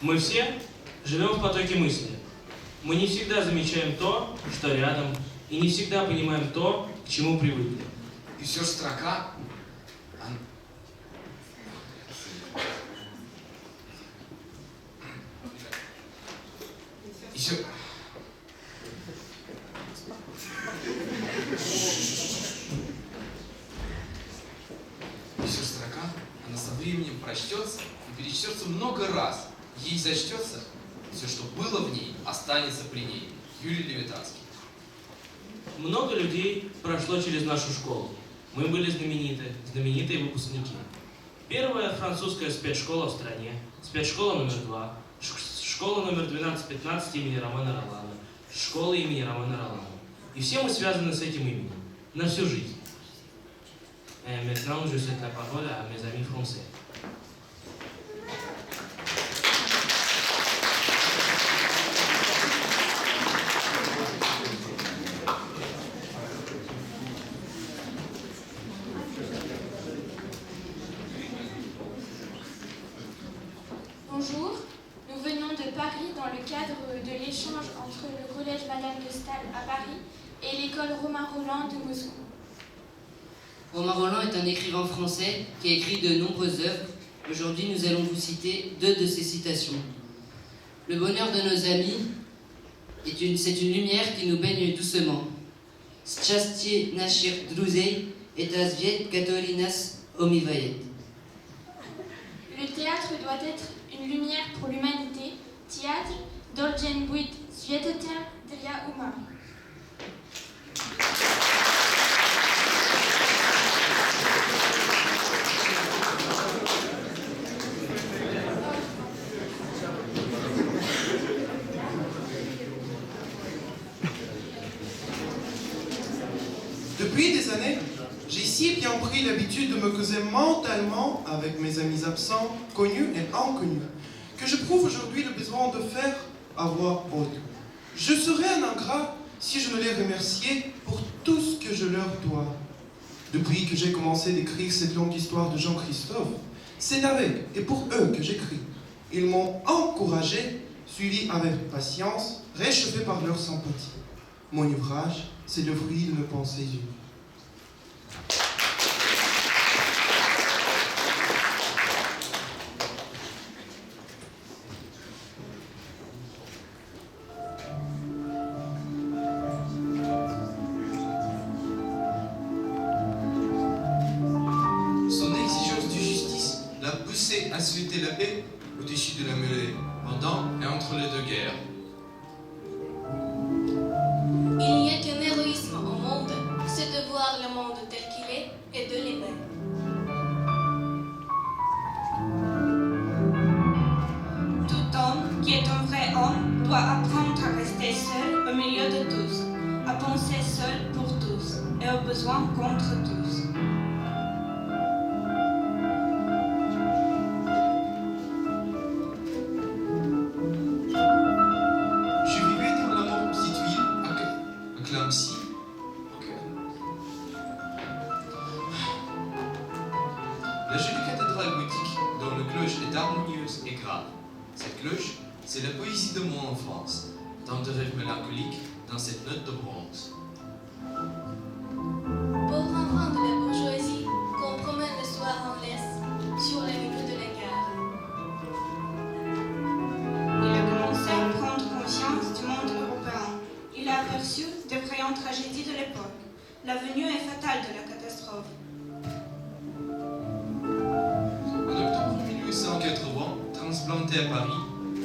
Мы все живем в потоке мысли. Мы не всегда замечаем то, что рядом, и не всегда понимаем то, к чему привыкли. И все строка... И все... И все строка, она со временем прочтется и перечтется много раз. Ей зачтется, все, что было в ней, останется при ней. Юрий Левитанский. Много людей прошло через нашу школу. Мы были знаменитые выпускники. Первая французская спецшкола в стране, спецшкола номер 2, школа номер 12-15 имени Романа Ролана, школа имени Романа Ролана. И все мы связаны с этим именем. На всю жизнь. Maintenant, je cède la parole à mes amis français. Bonjour, nous venons de Paris dans le cadre de l'échange entre le collège Madame de Staël à Paris et l'école Romain Rolland de Moscou. Romain Rolland est un écrivain français qui a écrit de nombreuses œuvres. Aujourd'hui, nous allons vous citer 2 de ses citations. Le bonheur de nos amis, c'est une lumière qui nous baigne doucement. Счастье наших друзей – это свет, который нас омывает. Le théâtre doit être une lumière pour l'humanité. Théâtre, должен быть светотем для ума. Depuis des années, j'ai si bien pris l'habitude de me causer mentalement avec mes amis absents, connus et inconnus, que j'éprouve aujourd'hui le besoin de faire à voix haute. Je serais un ingrat si je ne les remerciais pour tout ce que je leur dois. Depuis que j'ai commencé d'écrire cette longue histoire de Jean-Christophe, c'est avec et pour eux que j'écris. Ils m'ont encouragé, suivi avec patience, réchauffé par leur sympathie. Mon ouvrage, c'est le fruit de mes pensées unies. Son exigence de justice l'a poussé à souhaiter la paix au-dessus de la mêlée, pendant et entre les 2 guerres. Il n'y a qu'un héroïsme au monde, c'est de voir le monde tel qu'il est et de l'aimer. Tout homme qui est un vrai homme doit apprendre à rester seul au milieu de tous, à penser seul pour tous et au besoin contre tous. Je vivais dans l'amour petite ville, à Clamcy. La jolie cathédrale gothique, dont le cloche est harmonieuse et grave. Cette cloche, c'est la poésie de mon enfance, tant de rêves mélancoliques dans cette note de bronze. Pauvre enfant de la bourgeoisie, qu'on promène le soir en laisse, sur les murs de la gare. Il a commencé à prendre conscience du monde européen. Il a aperçu d'effrayantes tragédies de l'époque. La venue est fatale de la catastrophe. En octobre 1880, transplanté à Paris,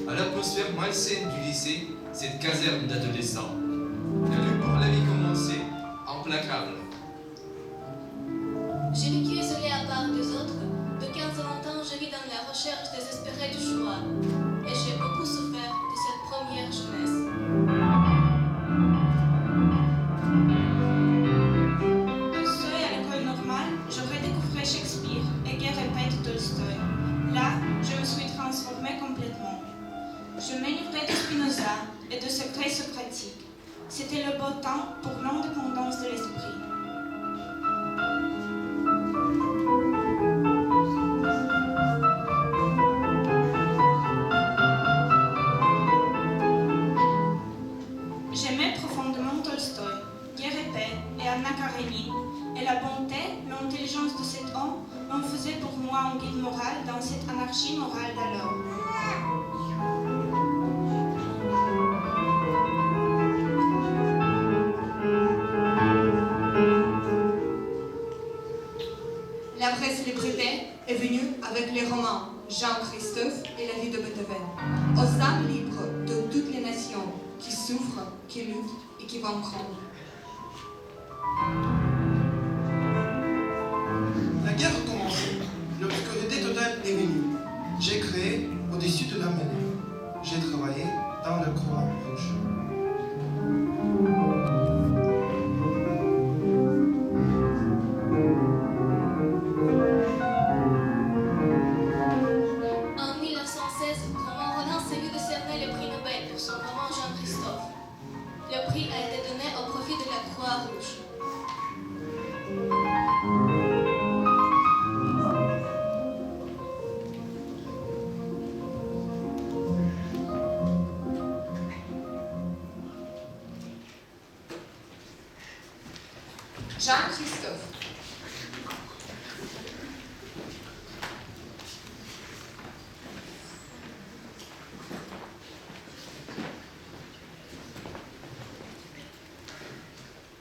à l'atmosphère malsaine du lycée, cette caserne d'adolescents. La lutte pour la vie commençait, implacable. J'ai vécu isolé à part des autres. De 15 à 20 ans, je vis dans la recherche désespérée du choix. Et j'ai beaucoup souffert de cette première jeunesse. Au seuil à l'école normale, je redécouvrais Shakespeare et guerre répète Tolstoï. Là, je me suis transformée complètement. Je m'enivrais de Spinoza et de secrets socratiques. C'était le beau temps pour l'indépendance de l'esprit. bonté, l'intelligence de cet homme m'en faisait pour moi un guide moral dans cette anarchie morale d'alors. La vraie célébrité est venue avec les romans Jean-Christophe et la vie de Beethoven, aux âmes libres de toutes les nations qui souffrent, qui luttent et qui vaincront. La guerre a commencé. L'obscurité totale est venue. J'ai créé au-dessus de la mêlée. J'ai travaillé dans la croix rouge. En 1916, Romain Rolland s'est vu décerner le prix Nobel pour son roman Jean-Christophe. Le prix a été donné au profit de la Croix-Rouge. Jean-Christophe.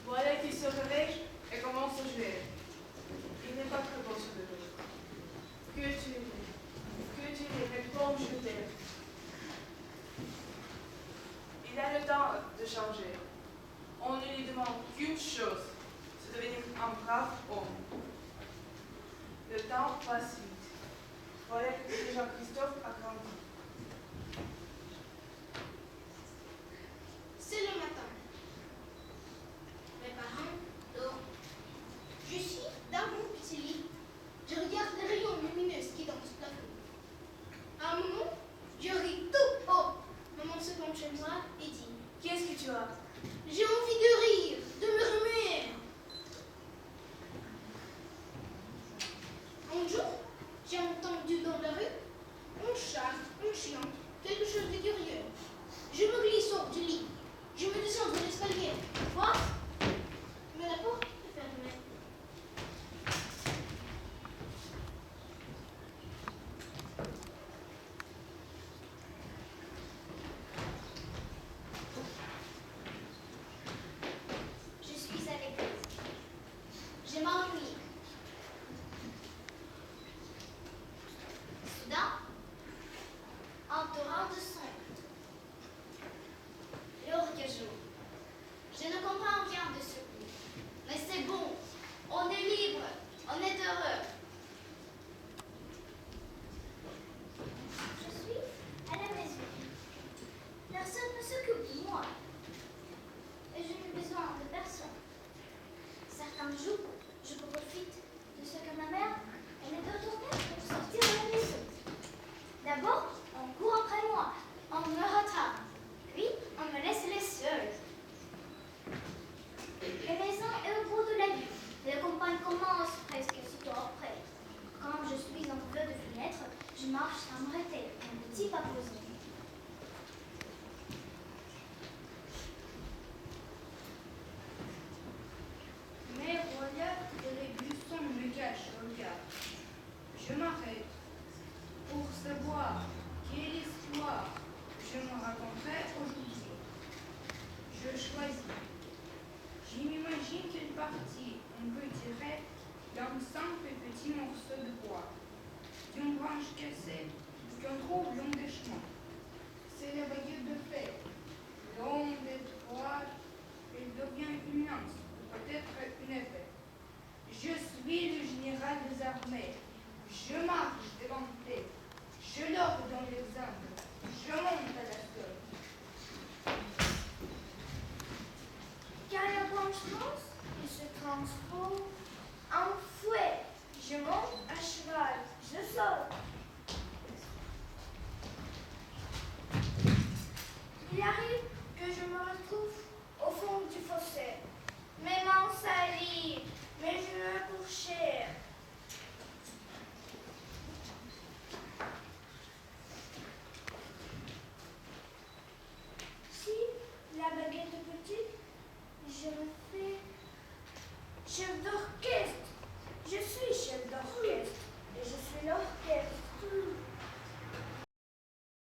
Voilà qu'il se réveille et commence à jouer. Il n'est pas très beau sur le dos. Que tu réponds, je t'aime. Il a le temps de changer. On ne lui demande qu'une chose, c'est de devenir un brave homme. Le temps passe vite. Voilà que Jean-Christophe a grandi. C'est le matin. Mes parents dorment. Je suis dans mon petit lit. Je regarde les rayons lumineux qui dansent plafond. À un moment, je ris tout haut. Maman se penche chez moi et dit: Qu'est-ce que tu as? j'ai envie de rire, de me remuer. Un jour, j'ai entendu dans la rue un chat, un chien, quelque chose de curieux. Je me glisse hors du lit. Je me descends de l'escalier. Quoi? Mais la porte est fermée. Je suis à l'église. Je m'ennuie. Soudain, un torrent de son. L'orgasme. Je ne comprends rien de ce coup. Mais c'est bon. On est libre. On est heureux. Je suis à la maison. Personne ne s'occupe de moi. Et je n'ai besoin de personne. Certains jours, je profite de ce que ma mère elle est retournée pour sortir de la maison. D'abord, on court après moi, on me rattrape, puis on me laisse seule. La maison est au bout de la rue. La campagne commence presque aussitôt après. Quand je suis en feu de fenêtre, je marche sans m'arrêter, un petit pas posé. Mais voilà que les buissons me cachent le regard. Je m'arrête pour savoir quelle histoire je me raconterai aujourd'hui. Je choisis. Je m'imagine qu'une partie, on peut tirer d'un simple petit morceau de bois, d'une branche cassée, qu'on trouve long des chemins. C'est la baguette de fer. Longue, étroite, elle devient immense, peut-être une épée. Je suis le général des armées. Je marche devant eux. Je leur donne l'exemple. Je monte à la seule. Car la branche lance, il se transforme en fouet. Je monte à cheval, je saute. Il arrive que je me retrouve au fond du fossé. Mes mains salies, mes cheveux pour cher. Si la baguette est petite, je me fais chef d'orchestre.